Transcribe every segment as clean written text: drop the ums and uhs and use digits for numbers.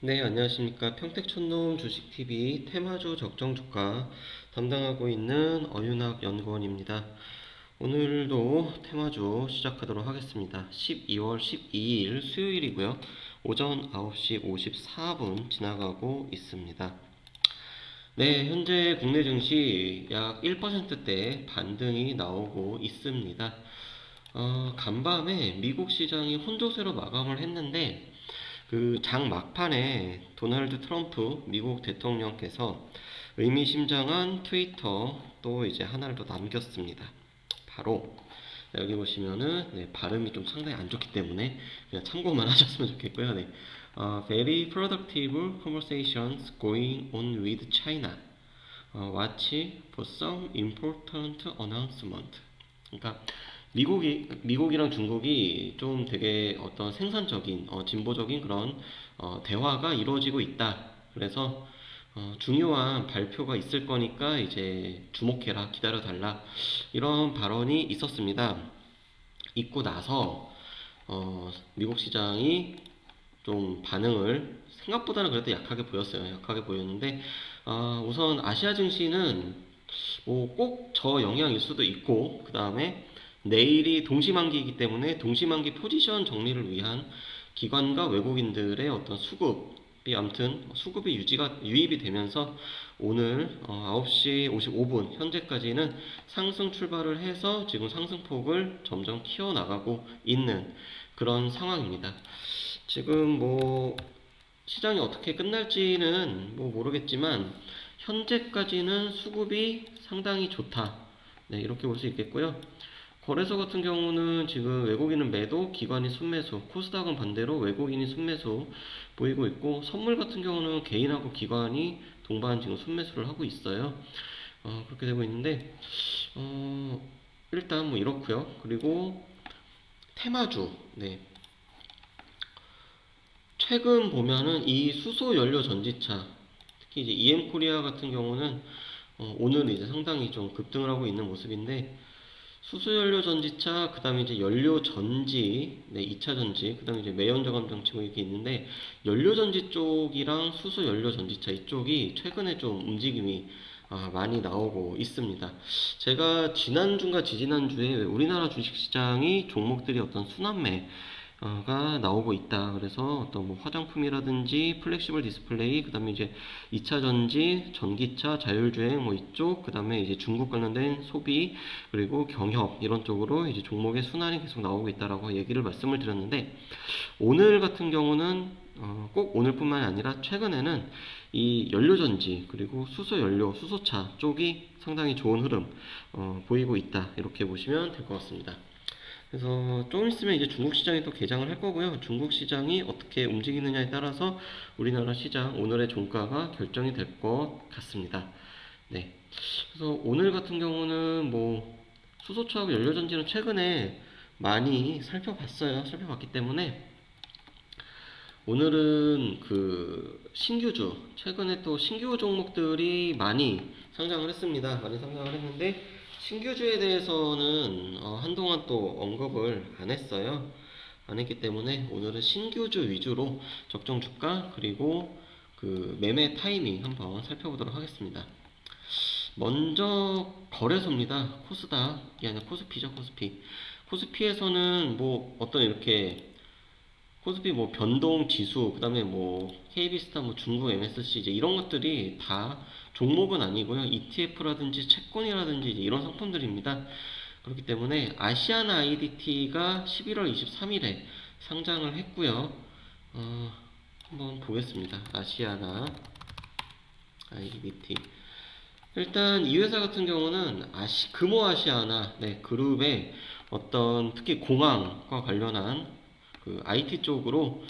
네, 안녕하십니까. 평택촌놈 주식TV 테마주 적정주가 담당하고 있는 어윤학 연구원입니다. 오늘도 테마주 시작하도록 하겠습니다. 12월 12일 수요일이고요. 오전 9시 54분 지나가고 있습니다. 네, 현재 국내 증시 약 1%대 반등이 나오고 있습니다. 간밤에 미국 시장이 혼조세로 마감을 했는데 그 장 막판에 도널드 트럼프 미국 대통령께서 의미심장한 트위터 또 이제 하나를 더 남겼습니다. 바로 여기 보시면은 발음이 좀 상당히 안 좋기 때문에 그냥 참고만 하셨으면 좋겠고요. Very productive conversations going on with China. Watch for some important announcement. 그러니까 미국이랑 중국이 좀 되게 어떤 생산적인, 진보적인 그런 대화가 이루어지고 있다. 그래서 중요한 발표가 있을 거니까 이제 주목해라, 기다려달라. 이런 발언이 있었습니다. 있고 나서 미국 시장이 좀 반응을 생각보다는 그래도 약하게 보였어요. 약하게 보였는데 우선 아시아 증시는 뭐 꼭 저 영향일 수도 있고 그 다음에 내일이 동시만기이기 때문에 동시만기 포지션 정리를 위한 기관과 외국인들의 어떤 수급이 아무튼 수급이 유입이 되면서 오늘 9시 55분 현재까지는 상승 출발을 해서 지금 상승폭을 점점 키워나가고 있는 그런 상황입니다. 지금 뭐 시장이 어떻게 끝날지는 뭐 모르겠지만 현재까지는 수급이 상당히 좋다. 네, 이렇게 볼 수 있겠고요. 거래소 같은 경우는 지금 외국인은 매도, 기관이 순매수, 코스닥은 반대로 외국인이 순매수 보이고 있고, 선물 같은 경우는 개인하고 기관이 동반 지금 순매수를 하고 있어요. 그렇게 되고 있는데, 일단 뭐 이렇고요. 그리고 테마주, 네. 최근 보면은 이 수소 연료 전지차, 특히 이제 EM 코리아 같은 경우는 오늘 이제 상당히 좀 급등을 하고 있는 모습인데, 수소연료 전지차, 그 다음에 이제 연료 전지, 네, 2차 전지, 그 다음에 이제 매연 저감 장치 뭐 이렇게 있는데, 연료 전지 쪽이랑 수소 연료 전지차 이쪽이 최근에 좀 움직임이 많이 나오고 있습니다. 제가 지난주인가 지지난주에 우리나라 주식시장이 종목들이 어떤 순환매 가 나오고 있다. 그래서 어떤 뭐 화장품이라든지 플렉시블 디스플레이, 그 다음에 이제 2차 전지, 전기차, 자율주행 뭐 이쪽, 그 다음에 이제 중국 관련된 소비, 그리고 경협 이런 쪽으로 이제 종목의 순환이 계속 나오고 있다라고 얘기를 말씀을 드렸는데, 오늘 같은 경우는 꼭 오늘뿐만이 아니라 최근에는 이 연료전지 그리고 수소연료, 수소차 쪽이 상당히 좋은 흐름 보이고 있다. 이렇게 보시면 될 것 같습니다. 그래서 좀 있으면 이제 중국 시장이 또 개장을 할 거고요. 중국 시장이 어떻게 움직이느냐에 따라서 우리나라 시장 오늘의 종가가 결정이 될 것 같습니다. 네. 그래서 오늘 같은 경우는 뭐 수소차하고 연료전지는 최근에 많이 살펴봤어요. 살펴봤기 때문에 오늘은 그 신규주, 최근에 또 신규 종목들이 많이 상장을 했습니다. 많이 상장을 했는데, 신규주에 대해서는 한동안 또 언급을 안 했어요. 안 했기 때문에 오늘은 신규주 위주로 적정 주가 그리고 그 매매 타이밍 한번 살펴보도록 하겠습니다. 먼저 거래소입니다. 코스닥이 아니라 코스피죠, 코스피. 코스피에서는 뭐 어떤 이렇게 코스피 뭐 변동 지수, 그다음에 뭐 KB스타, 뭐 중국 MSC 이제 이런 것들이 다 종목은 아니고요. ETF라든지 채권이라든지 이제 이런 상품들입니다. 그렇기 때문에 아시아나 IDT가 11월 23일에 상장을 했고요. 한번 보겠습니다. 아시아나 IDT. 일단 이 회사 같은 경우는 금호아시아나 네, 그룹의 어떤 특히 공항과 관련한 그 IT 쪽으로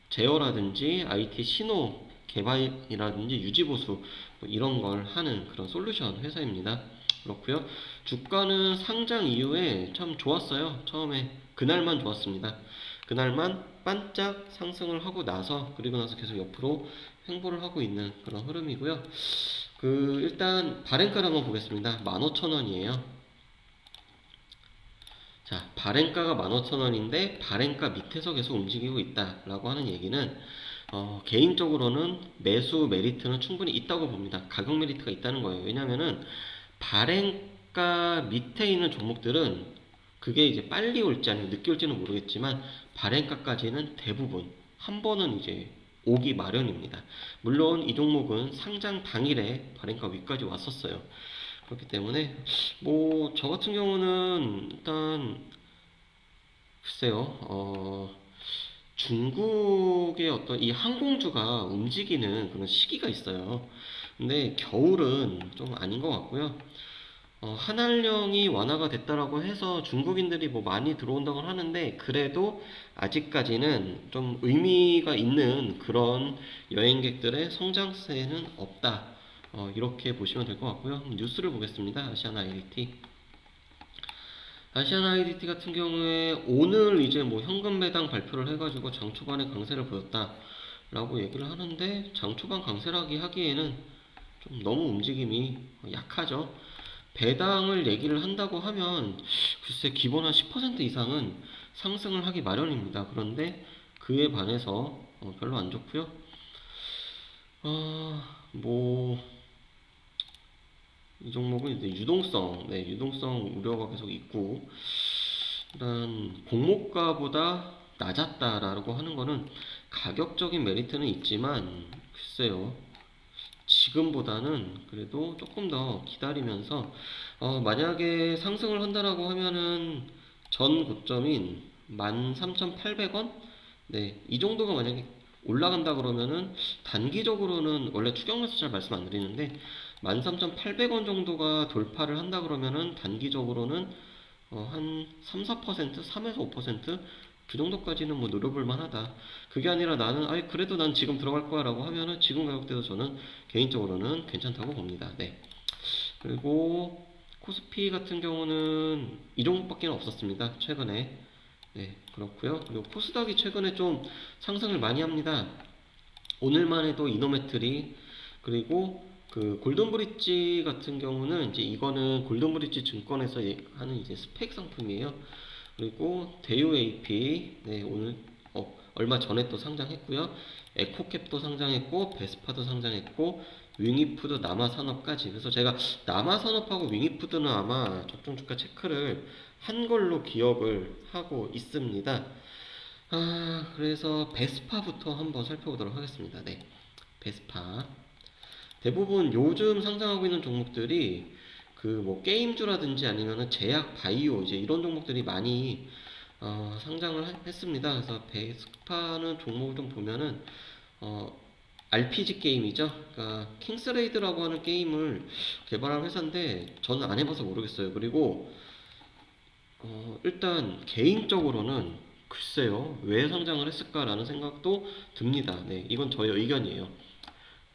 제어라든지 IT 신호 개발이라든지 유지보수 뭐 이런 걸 하는 그런 솔루션 회사입니다. 그렇고요. 주가는 상장 이후에 참 좋았어요. 처음에 그날만 좋았습니다. 그날만 반짝 상승을 하고 나서 그리고 나서 계속 옆으로 횡보를 하고 있는 그런 흐름이고요. 그 일단 발행가를 한번 보겠습니다. 15,000원이에요. 자, 발행가가 15,000원인데 발행가 밑에서 계속 움직이고 있다라고 하는 얘기는 개인적으로는 매수 메리트는 충분히 있다고 봅니다. 가격 메리트가 있다는 거예요. 왜냐면은 발행가 밑에 있는 종목들은 그게 이제 빨리 올지 아니면 늦게 올지는 모르겠지만 발행가까지는 대부분 한 번은 이제 오기 마련입니다. 물론 이 종목은 상장 당일에 발행가 위까지 왔었어요. 그렇기 때문에 뭐 저 같은 경우는 일단 글쎄요, 중국의 어떤 이 항공주가 움직이는 그런 시기가 있어요. 근데 겨울은 좀 아닌 것 같고요. 한한령이 완화가 됐다라고 해서 중국인들이 뭐 많이 들어온다고 하는데 그래도 아직까지는 좀 의미가 있는 그런 여행객들의 성장세는 없다. 이렇게 보시면 될 것 같고요. 뉴스를 보겠습니다. 아시아나 IDT. 아시아나 IDT 같은 경우에 오늘 이제 뭐 현금 배당 발표를 해가지고 장 초반에 강세를 보였다라고 얘기를 하는데 장 초반 강세라기 하기에는 좀 너무 움직임이 약하죠. 배당을 얘기를 한다고 하면 글쎄 기본 한 10% 이상은 상승을 하기 마련입니다. 그런데 그에 반해서 별로 안 좋고요. 뭐 이 종목은 이제 유동성 우려가 계속 있고 일단 공모가보다 낮았다라고 하는 거는 가격적인 메리트는 있지만 글쎄요. 지금보다는 그래도 조금 더 기다리면서 만약에 상승을 한다라고 하면은 전 고점인 13,800원? 네, 이 정도가 만약에 올라간다 그러면은 단기적으로는 원래 추경에서 잘 말씀 안 드리는데 13,800원 정도가 돌파를 한다 그러면은 단기적으로는 한 3, 4%, 3에서 5%그 정도까지는 뭐 노려볼 만하다. 그게 아니라 나는 아이 그래도 난 지금 들어갈 거야라고 하면은 지금 가격대도 저는 개인적으로는 괜찮다고 봅니다. 네. 그리고 코스피 같은 경우는 이 종목밖에 없었습니다. 최근에. 네, 그렇고요. 그리고 코스닥이 최근에 좀 상승을 많이 합니다. 오늘만 해도 이노메트리 그리고 그 골든브릿지 같은 경우는 이제 이거는 골든브릿지 증권에서 하는 이제 스펙 상품이에요. 그리고 대유 AP 네 오늘 얼마 전에 또 상장했고요. 에코캡도 상장했고 베스파도 상장했고 윙이푸드 남아산업까지. 그래서 제가 남아산업하고 윙이푸드는 아마 적정주가 체크를 한 걸로 기억을 하고 있습니다. 그래서 베스파부터 한번 살펴보도록 하겠습니다. 네, 베스파. 대부분 요즘 상장하고 있는 종목들이 그 뭐 게임주라든지 아니면은 제약, 바이오 이제 이런 종목들이 많이 상장을 했습니다. 그래서 베스파는 종목을 좀 보면은 어, RPG 게임이죠. 그러니까 킹스레이드라고 하는 게임을 개발한 회사인데 저는 안 해봐서 모르겠어요. 그리고 일단 개인적으로는 글쎄요 왜 상장을 했을까라는 생각도 듭니다. 네, 이건 저의 의견이에요.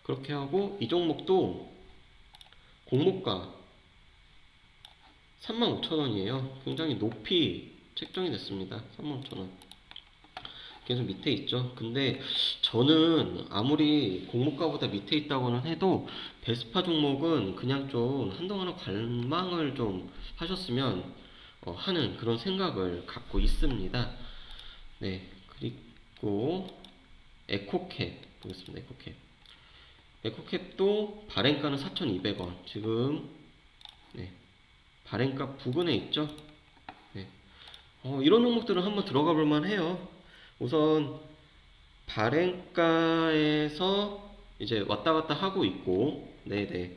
그렇게 하고 이 종목도 공모가 35,000원이에요. 굉장히 높이 책정이 됐습니다. 35,000원. 계속 밑에 있죠. 근데 저는 아무리 공모가보다 밑에 있다고는 해도 베스파 종목은 그냥 좀 한동안은 관망을 좀 하셨으면 하는 그런 생각을 갖고 있습니다. 네. 그리고 에코캡 보겠습니다. 에코캡. 에코캡도 발행가는 4,200원. 지금 네. 발행가 부근에 있죠. 네. 이런 종목들은 한번 들어가 볼 만해요. 우선 발행가에서 이제 왔다 갔다 하고 있고, 네네.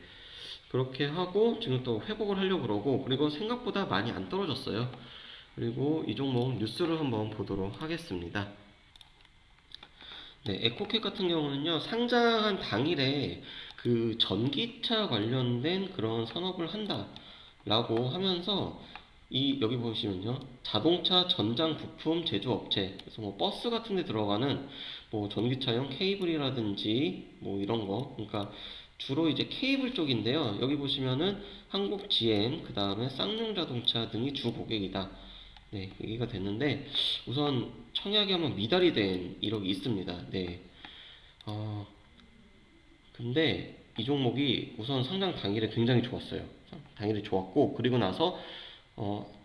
그렇게 하고 지금 또 회복을 하려고 그러고, 그리고 생각보다 많이 안 떨어졌어요. 그리고 이 종목 뉴스를 한번 보도록 하겠습니다. 네, 에코캡 같은 경우는요, 상장한 당일에 그 전기차 관련된 그런 산업을 한다라고 하면서 여기 보시면요, 자동차 전장 부품 제조업체, 그래서 뭐 버스 같은 데 들어가는 뭐 전기차용 케이블이라든지 뭐 이런 거, 그러니까 주로 이제 케이블 쪽인데요. 여기 보시면은 한국 GM, 그 다음에 쌍용 자동차 등이 주 고객이다. 네, 얘기가 됐는데 우선 청약이 한번 미달이 된 이력이 있습니다. 네. 어, 근데 이 종목이 우선 상장 당일에 굉장히 좋았어요. 당일에 좋았고 그리고 나서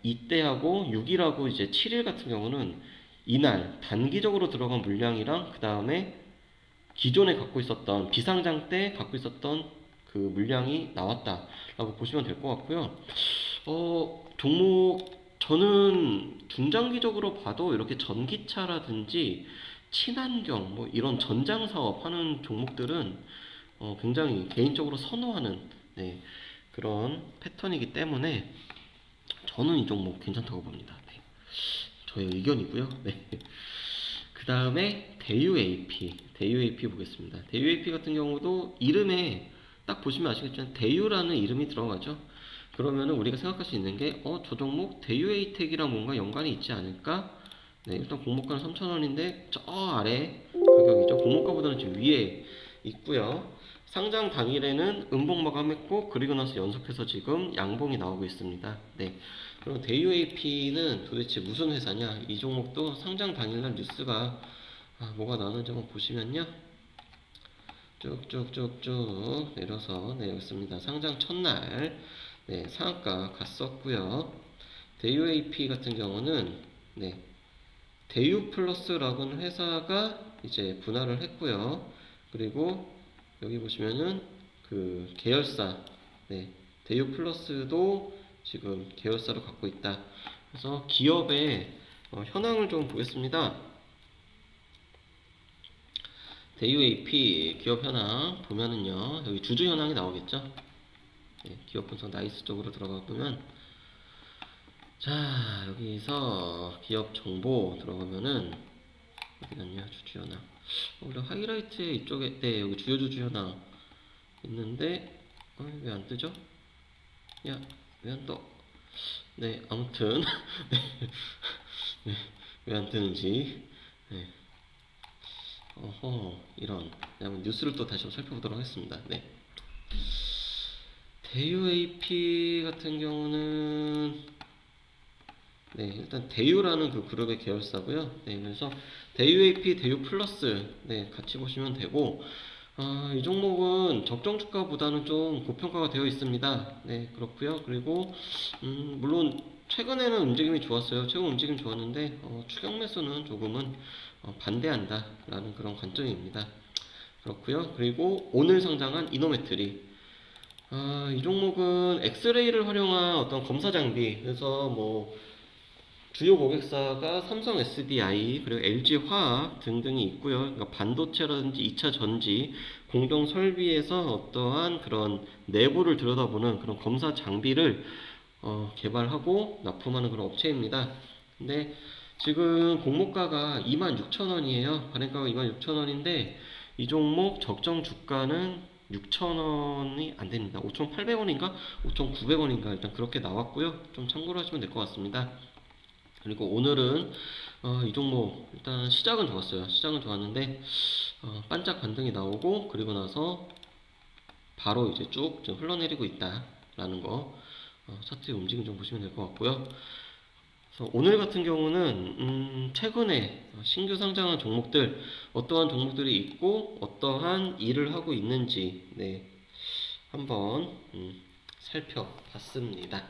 이때하고 6일하고 이제 7일 같은 경우는 이날 단기적으로 들어간 물량이랑 그 다음에 기존에 갖고 있었던 비상장 때 갖고 있었던 그 물량이 나왔다라고 보시면 될 것 같고요. 종목 저는 중장기적으로 봐도 이렇게 전기차라든지 친환경 뭐 이런 전장 사업 하는 종목들은 굉장히 개인적으로 선호하는 네, 그런 패턴이기 때문에 저는 이 종목 괜찮다고 봅니다. 네, 저의 의견이고요. 네. 그 다음에 대유 AP 보겠습니다. 대유 AP 같은 경우도 이름에 딱 보시면 아시겠지만 대유라는 이름이 들어가죠. 그러면은 우리가 생각할 수 있는 게 저 종목 대유 에이텍이랑 뭔가 연관이 있지 않을까? 네, 일단 공모가는 3,000원인데 저 아래 가격이죠. 공모가보다는 지금 위에 있고요. 상장 당일에는 음봉 마감했고 그리고 나서 연속해서 지금 양봉이 나오고 있습니다. 네. 그럼 대유 AP는 도대체 무슨 회사냐? 이 종목도 상장 당일날 뉴스가 뭐가 나오는지 한번 보시면요. 쭉쭉쭉쭉 내려서 네, 여기 있습니다. 상장 첫날 네, 상한가 갔었고요. 대유 AP 같은 경우는 네, 대유 플러스라고는 회사가 이제 분할을 했고요. 그리고 여기 보시면은 그 계열사 네, 대유 플러스도 지금 계열사로 갖고 있다. 그래서 기업의 현황을 좀 보겠습니다. 대유 AP 기업 현황 보면은요, 여기 주주 현황이 나오겠죠. 네, 기업 분석 나이스 쪽으로 들어가 보면, 자 여기서 기업 정보 들어가면은 어디 갔냐, 주주 현황. 우리 하이라이트에 이쪽에 네, 여기 주요 주주 현황 있는데 왜 안 뜨죠? 야, 왜 안 떠? 네, 아무튼 네, 왜 안 뜨는지 네. 이런. 네, 한번 뉴스를 또 다시 한번 살펴보도록 하겠습니다. 네. 대유 AP 같은 경우는 네, 일단 대유라는 그 그룹의 계열사고요. 네, 그래서 대유 AP, 대유 플러스 네, 같이 보시면 되고 이 종목은 적정 주가보다는 좀 고평가가 되어 있습니다. 네, 그렇고요. 그리고 물론 최근에는 움직임이 좋았어요. 최근 움직임 좋았는데 추격 매수는 조금은 반대한다 라는 그런 관점입니다. 그렇고요. 그리고 오늘 상장한 이노메트리 이 종목은 엑스레이를 활용한 어떤 검사 장비, 그래서 뭐 주요 고객사가 삼성 SDI 그리고 LG화학 등등이 있고요. 그러니까 반도체라든지 2차 전지 공정 설비에서 어떠한 그런 내부를 들여다보는 그런 검사 장비를 개발하고 납품하는 그런 업체입니다. 근데 지금 공모가가 26,000원이에요. 발행가가 26,000원인데 이 종목 적정 주가는 6,000원이 안 됩니다. 5,800원인가? 5,900원인가? 일단 그렇게 나왔고요. 좀 참고로 하시면 될 것 같습니다. 그리고 오늘은 이 종목 일단 시작은 좋았어요. 시작은 좋았는데 반짝 반등이 나오고 그리고 나서 바로 이제 쭉 흘러내리고 있다라는 거 차트의 움직임 좀 보시면 될 것 같고요. 그래서 오늘 같은 경우는 최근에 신규 상장한 종목들 어떠한 종목들이 있고 어떠한 일을 하고 있는지 네, 한번 살펴봤습니다.